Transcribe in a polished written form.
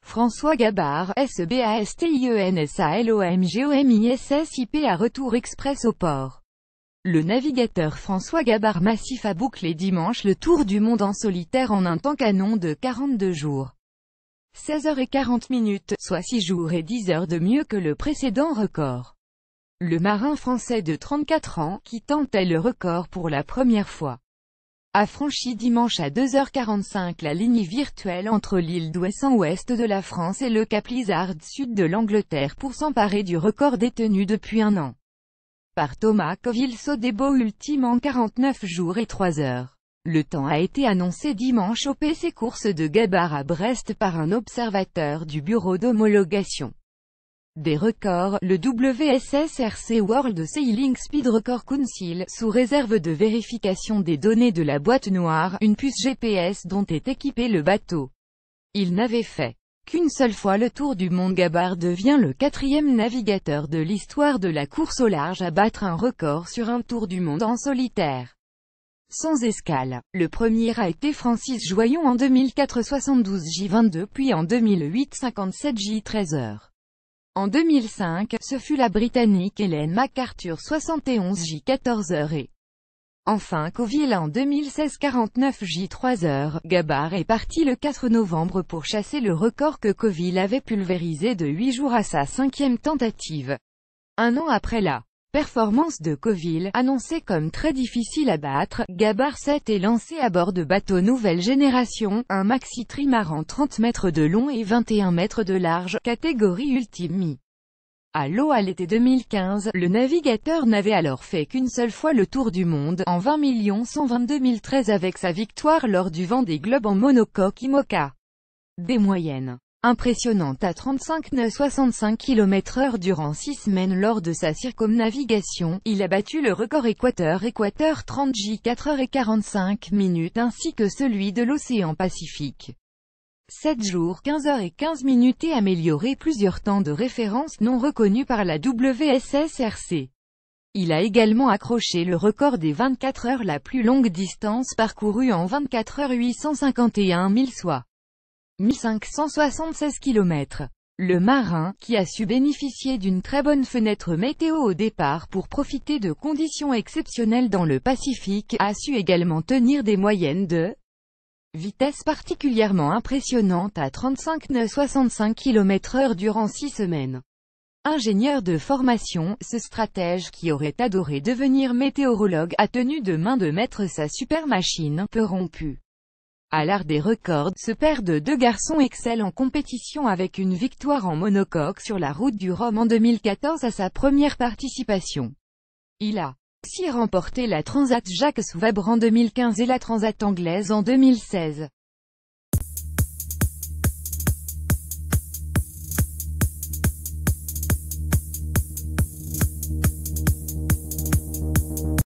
François Gabard, SEBASTIENSALOMGOMISSIP à retour express au port. Le navigateur François Gabard Massif a bouclé dimanche le tour du monde en solitaire en un temps canon de 42 jours. 16h40, soit 6 jours et 10 heures de mieux que le précédent record. Le marin français de 34 ans, qui tentait le record pour la première fois, a franchi dimanche à 2h45 la ligne virtuelle entre l'île d'Ouessant ouest de la France et le Cap Lizard sud de l'Angleterre pour s'emparer du record détenu depuis un an par Thomas Coville-Sodebo ultime en 49 jours et 3 heures. Le temps a été annoncé dimanche au PC Course de Gabard à Brest par un observateur du bureau d'homologation des records, le WSSRC World Sailing Speed Record Council, sous réserve de vérification des données de la boîte noire, une puce GPS dont est équipé le bateau. Il n'avait fait qu'une seule fois le tour du monde. Gabard devient le 4e navigateur de l'histoire de la course au large à battre un record sur un tour du monde en solitaire sans escale. Le premier a été Francis Joyon en 2004 72 J22 puis en 2008 57 J13 heures. En 2005, ce fut la Britannique Helen MacArthur 71 J14 heures et enfin Coville en 2016 49 J3 heures. Gabard est parti le 4 novembre pour chasser le record que Coville avait pulvérisé de 8 jours à sa 5e tentative. Un an après la performance de Coville, annoncée comme très difficile à battre, Gabard s'était lancé à bord de bateaux nouvelle génération, un maxi trimaran 30 mètres de long et 21 mètres de large, catégorie ultime mis à l'eau à l'été 2015. Le navigateur n'avait alors fait qu'une seule fois le tour du monde, en 20 122 013 avec sa victoire lors du Vendée Globe en monocoque IMOCA. Des moyennes impressionnantes à 35 nœuds 65 km/h durant 6 semaines lors de sa circumnavigation, il a battu le record équateur 30 J 4h45 ainsi que celui de l'océan Pacifique. 7 jours 15h15 et amélioré plusieurs temps de référence non reconnus par la WSSRC. Il a également accroché le record des 24 heures, la plus longue distance parcourue en 24 heures 851 000 soit 1576 km. Le marin, qui a su bénéficier d'une très bonne fenêtre météo au départ pour profiter de conditions exceptionnelles dans le Pacifique, a su également tenir des moyennes de vitesse particulièrement impressionnantes à 35 nœuds 65 km/h durant 6 semaines. Ingénieur de formation, ce stratège qui aurait adoré devenir météorologue a tenu de main de maître sa super machine, peu rompue. À l'art des records, ce père de 2 garçons excelle en compétition avec une victoire en monocoque sur la route du Rhum en 2014 à sa première participation. Il a aussi remporté la Transat Jacques Vabre en 2015 et la Transat anglaise en 2016.